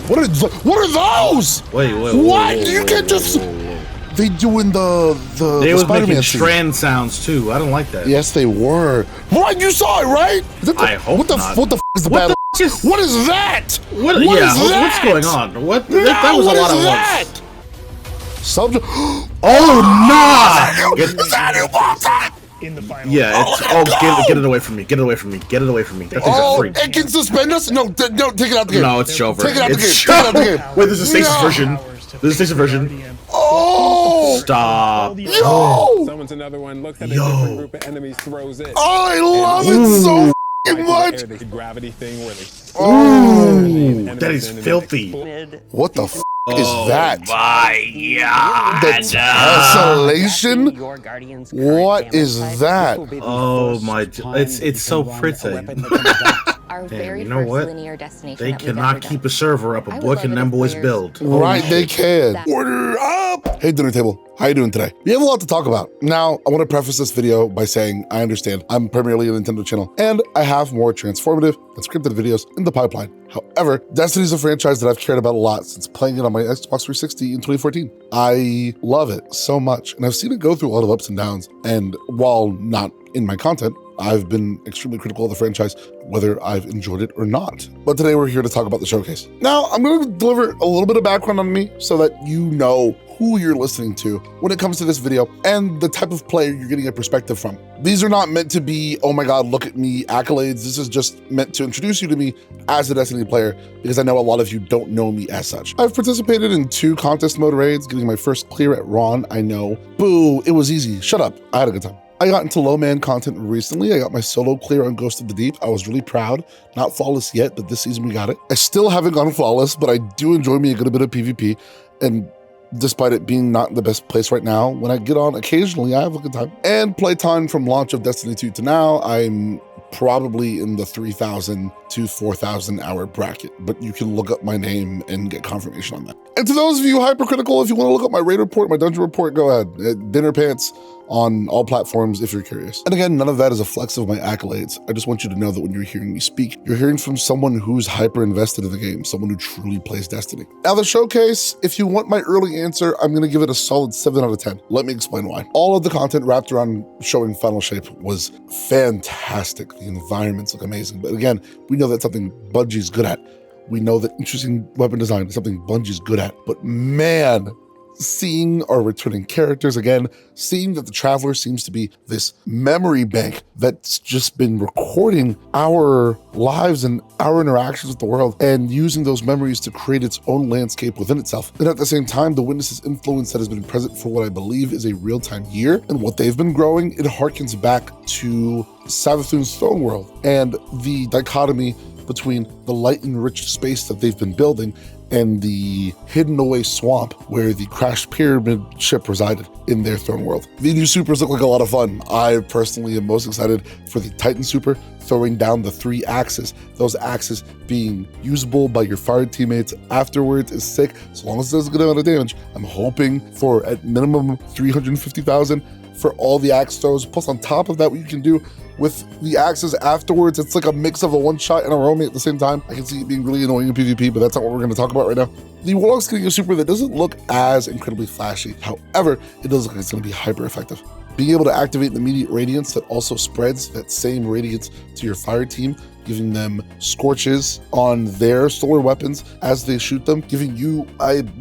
What are those? Wait. What? You can't just. They doing the They was Spider-Man making scene. strand sounds too. I don't like that. Yes, they were. What? You saw it, right? I hope not. What the f is the What battle? the f is- What is that? What? What Yeah. is that? What's going on? What? No, that was a what lot is at that? once. Subject. Oh no! Get- Is that you, Walter? In the final. Yeah. It's get it away from me. Get it away from me. Get it away from me. That thing's a Oh, freak. it can suspend us? No, no, take it out the game. No, it's Jover. Take it out the game. It's Take it out the game. Wait, this is Stasis No. version. This is Stasis version. Oh! Stop. Yo! Summons another one, looks at a Yo. different group of enemies, throws it. I love it so f***ing much! The gravity thing where they Oh! That is filthy. What the f is that? My God. The tessellation? Your guardians What is that? Oh my! It's so pretty. Our Damn, very you know first what? linear destination They that we've cannot ever keep done. a server up I of would what love can it them if boys players- build. Right, they can. That- Order up! Hey, dinner table. How you doing today? We have a lot to talk about. Now, I want to preface this video by saying I understand I'm primarily a Nintendo channel, and I have more transformative and scripted videos in the pipeline. However, Destiny is a franchise that I've cared about a lot since playing it on my Xbox 360 in 2014. I love it so much, and I've seen it go through a lot of ups and downs, and while not in my content, I've been extremely critical of the franchise, whether I've enjoyed it or not. But today we're here to talk about the showcase. Now, I'm going to deliver a little bit of background on me so that you know who you're listening to when it comes to this video and the type of player you're getting a perspective from. These are not meant to be, oh my God, look at me accolades. This is just meant to introduce you to me as a Destiny player because I know a lot of you don't know me as such. I've participated in 2 contest mode raids, getting my first clear at Ron, I know. Boo, it was easy. Shut up. I had a good time. I got into low man content recently. I got my solo clear on Ghost of the Deep. I was really proud. Not flawless yet, but this season we got it. I still haven't gone flawless, but I do enjoy me a good bit of PvP. And despite it being not in the best place right now, when I get on occasionally, I have a good time. And playtime from launch of Destiny 2 to now, I'm probably in the 3,000 to 4,000 hour bracket, but you can look up my name and get confirmation on that. And to those of you hypercritical, if you want to look up my raid report, my dungeon report, go ahead. Dinner Pants on all platforms if you're curious. And again, none of that is a flex of my accolades. I just want you to know that when you're hearing me speak, you're hearing from someone who's hyper invested in the game, someone who truly plays Destiny. Now the showcase, if you want my early answer, I'm gonna give it a solid 7 out of 10. Let me explain why. All of the content wrapped around showing Final Shape was fantastic. The environments look amazing. But again, we know that's something Bungie's good at. We know that interesting weapon design is something Bungie's good at. But man, seeing our returning characters again, seeing that the Traveler seems to be this memory bank that's just been recording our lives and our interactions with the world and using those memories to create its own landscape within itself. And at the same time, the Witness's influence that has been present for what I believe is a real-time year and what they've been growing, it harkens back to Savathun's Throne World and the dichotomy between the light and rich space that they've been building and the hidden away swamp where the crashed pyramid ship resided in their throne world. The new supers look like a lot of fun. I personally am most excited for the Titan super throwing down the 3 axes. Those axes being usable by your fire teammates afterwards is sick. As long as it does a good amount of damage, I'm hoping for at minimum 350,000 for all the axe throws. Plus on top of that, what you can do with the axes afterwards, it's like a mix of a one-shot and a roaming at the same time. I can see it being really annoying in PvP, but that's not what we're going to talk about right now. The Warlock's getting a super that doesn't look as incredibly flashy. However, it does look like it's going to be hyper effective. Being able to activate the immediate radiance that also spreads that same radiance to your fire team, giving them scorches on their solar weapons as they shoot them, giving you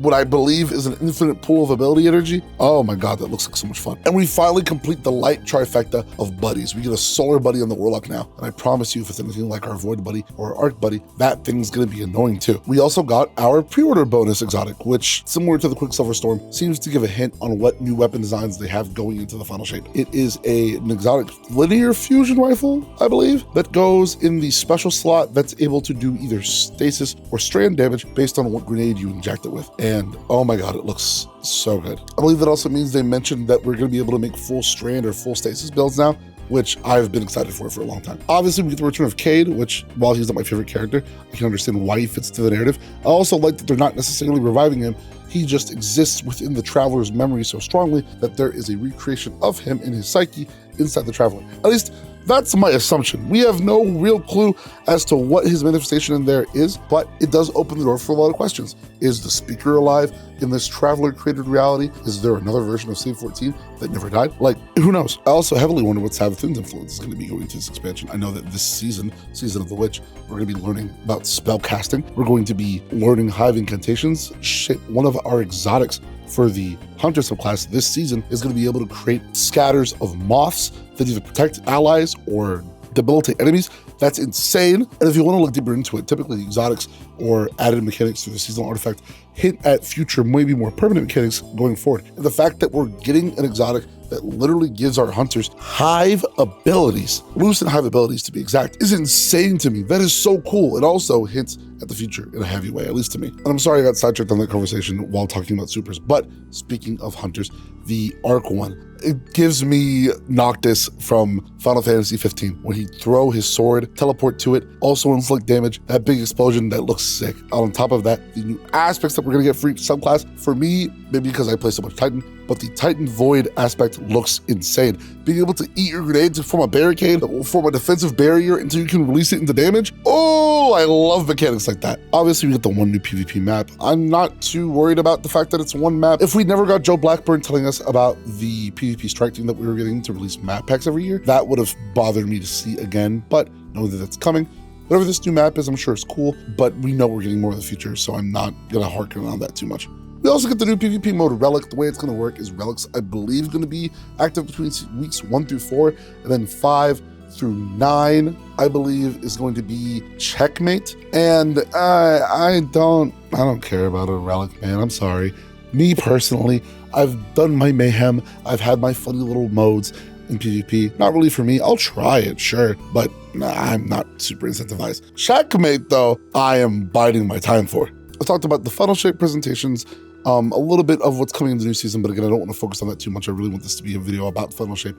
what I believe is an infinite pool of ability energy. Oh my God, that looks like so much fun. And we finally complete the light trifecta of buddies. We get a solar buddy on the Warlock now. And I promise you, if it's anything like our Void buddy or our Arc buddy, that thing's gonna be annoying too. We also got our pre-order bonus exotic, which similar to the Quicksilver Storm, seems to give a hint on what new weapon designs they have going into the Final Shape. It is an exotic linear fusion rifle, I believe, that goes in the special slot that's able to do either stasis or strand damage based on what grenade you inject it with. And oh my God, it looks so good. I believe that also means they mentioned that we're going to be able to make full strand or full stasis builds now, which I've been excited for a long time. Obviously, we get the return of Cade, which, while he's not my favorite character, I can understand why he fits to the narrative. I also like that they're not necessarily reviving him. He just exists within the Traveler's memory so strongly that there is a recreation of him in his psyche inside the Traveler. At least That's my assumption. We have no real clue as to what his manifestation in there is, but it does open the door for a lot of questions. Is the speaker alive in this Traveler created reality? Is there another version of Save 14 that never died? Like, who knows? I also heavily wonder what Savathun's influence is going to be going into this expansion. I know that this season of the Witch, we're going to be learning about spell casting. We're going to be learning Hive incantations. Shit, one of our exotics for the Hunter subclass this season is going to be able to create scatters of moths that either protect allies or debilitate enemies. That's insane. And if you want to look deeper into it, typically the exotics or added mechanics to the seasonal artifact hint at future, maybe more permanent mechanics going forward. And the fact that we're getting an exotic that literally gives our hunters hive abilities, Lucent hive abilities to be exact, is insane to me. That is so cool. It also hints at the future in a heavy way, at least to me. And I'm sorry I got sidetracked on that conversation while talking about supers, but speaking of hunters, the Arc one, it gives me Noctis from Final Fantasy 15. When he throw his sword, teleport to it, also inflict damage, that big explosion, that looks sick. On top of that, the new aspects that we're gonna get for each subclass, for me, maybe because I play so much Titan, but the Titan Void aspect looks insane. Being able to eat your grenade to form a barricade that will form a defensive barrier until you can release it into damage. Oh, I love mechanics like that. Obviously, we get the one new PvP map. I'm not too worried about the fact that it's one map. If we never got Joe Blackburn telling us about the PvP strike team that we were getting to release map packs every year, that would have bothered me to see again, but know that that's coming. Whatever this new map is, I'm sure it's cool, but we know we're getting more in the future, so I'm not gonna harken on that too much. We also get the new PvP mode, Relic. The way it's going to work is Relic's, I believe, going to be active between weeks 1 through 4, and then 5 through 9, I believe, is going to be Checkmate. And I don't care about a Relic, man. I'm sorry. Me personally, I've done my mayhem. I've had my funny little modes in PvP. Not really for me. I'll try it, sure, but nah, I'm not super incentivized. Checkmate, though, I am biding my time for. I talked about the funnel shape presentations, a little bit of what's coming in the new season, but again, I don't want to focus on that too much. I really want this to be a video about funnel shape.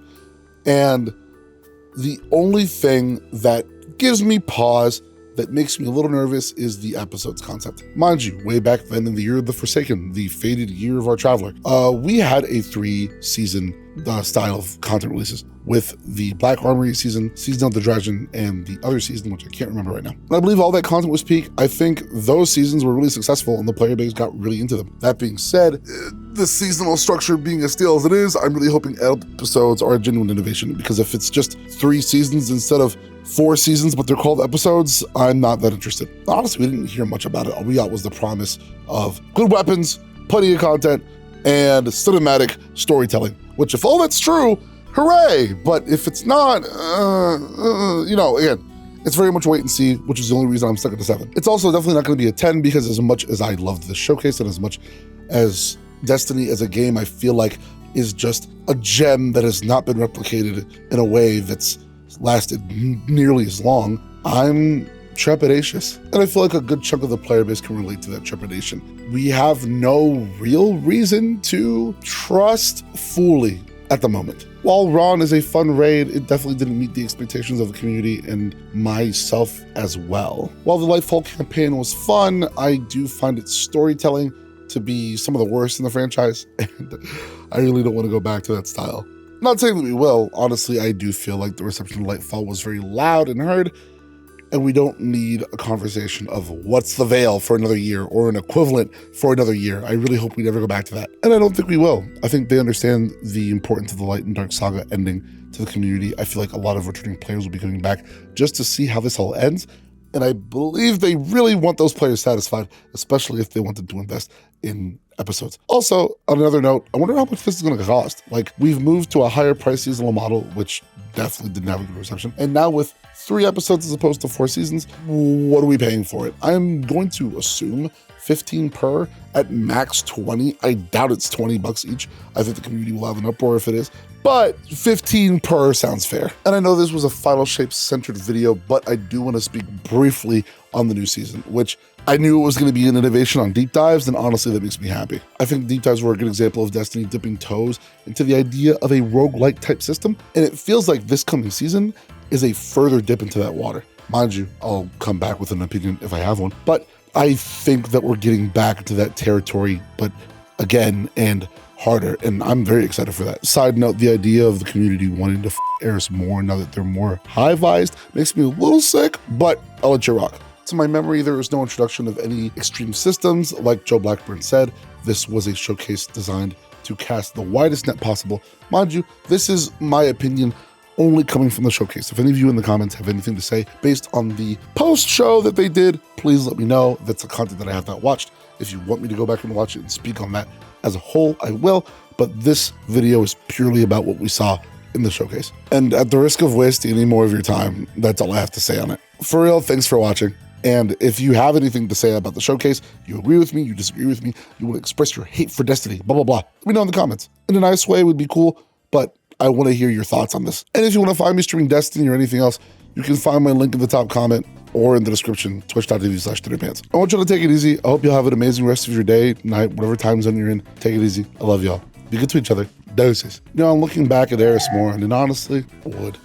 And the only thing that gives me pause, that makes me a little nervous, is the episodes concept. Mind you, way back then in the year of the Forsaken, the fated year of our Traveler, we had a 3-season style of content releases with the Black Armory season, Season of the Dragon, and the other season, which I can't remember right now. And I believe all that content was peak. I think those seasons were really successful and the player base got really into them. That being said, the seasonal structure being as stale as it is, I'm really hoping episodes are a genuine innovation, because if it's just 3 seasons instead of 4 seasons, but they're called episodes, I'm not that interested. Honestly, we didn't hear much about it. All we got was the promise of good weapons, plenty of content, and cinematic storytelling, which if all that's true, hooray! But if it's not, again, it's very much wait and see, which is the only reason I'm stuck at the 7. It's also definitely not going to be a 10, because as much as I loved the showcase and as much as Destiny as a game, I feel like is just a gem that has not been replicated in a way that's lasted nearly as long, I'm trepidatious. And I feel like a good chunk of the player base can relate to that trepidation. We have no real reason to trust fully at the moment. While Ron is a fun raid, it definitely didn't meet the expectations of the community and myself as well. While the Lightfall campaign was fun, I do find its storytelling to be some of the worst in the franchise, and I really don't want to go back to that style. Not saying that we will. Honestly, I do feel like the reception of Lightfall was very loud and heard, and we don't need a conversation of what's the veil for another year or an equivalent for another year. I really hope we never go back to that. And I don't think we will. I think they understand the importance of the Light and Dark Saga ending to the community. I feel like a lot of returning players will be coming back just to see how this all ends. And I believe they really want those players satisfied, especially if they wanted to invest in episodes. Also, on another note, I wonder how much this is going to cost. Like, we've moved to a higher price seasonal model, which definitely didn't have a good reception. And now with 3 episodes as opposed to 4 seasons, what are we paying for it? I'm going to assume 15 per, at max 20. I doubt it's $20 each. I think the community will have an uproar if it is, but 15 per sounds fair. And I know this was a Final Shape centered video, but I do want to speak briefly on the new season, which I knew it was going to be an innovation on deep dives, and honestly, that makes me happy. I think deep dives were a good example of Destiny dipping toes into the idea of a roguelike type system, and it feels like this coming season is a further dip into that water. Mind you, I'll come back with an opinion if I have one, but I think that we're getting back to that territory, but again and harder, and I'm very excited for that. Side note, the idea of the community wanting to Eris more now that they're more high-vised makes me a little sick, but I'll let you rock. To my memory, there was no introduction of any extreme systems. Like Joe Blackburn said, this was a showcase designed to cast the widest net possible. Mind you, this is my opinion only coming from the showcase. If any of you in the comments have anything to say based on the post-show that they did, please let me know. That's a content that I have not watched. If you want me to go back and watch it and speak on that as a whole, I will. But this video is purely about what we saw in the showcase. And at the risk of wasting any more of your time, that's all I have to say on it. For real, thanks for watching. And if you have anything to say about the showcase, you agree with me, you disagree with me, you want to express your hate for Destiny, blah, blah, blah, let me know in the comments. In a nice way would be cool, but I want to hear your thoughts on this. And if you want to find me streaming Destiny or anything else, you can find my link in the top comment or in the description, twitch.tv/30pants. I want you to take it easy. I hope you'll have an amazing rest of your day, night, whatever time zone you're in. Take it easy. I love y'all. Be good to each other. Doses. You know, I'm looking back at Eris more, and honestly, I would.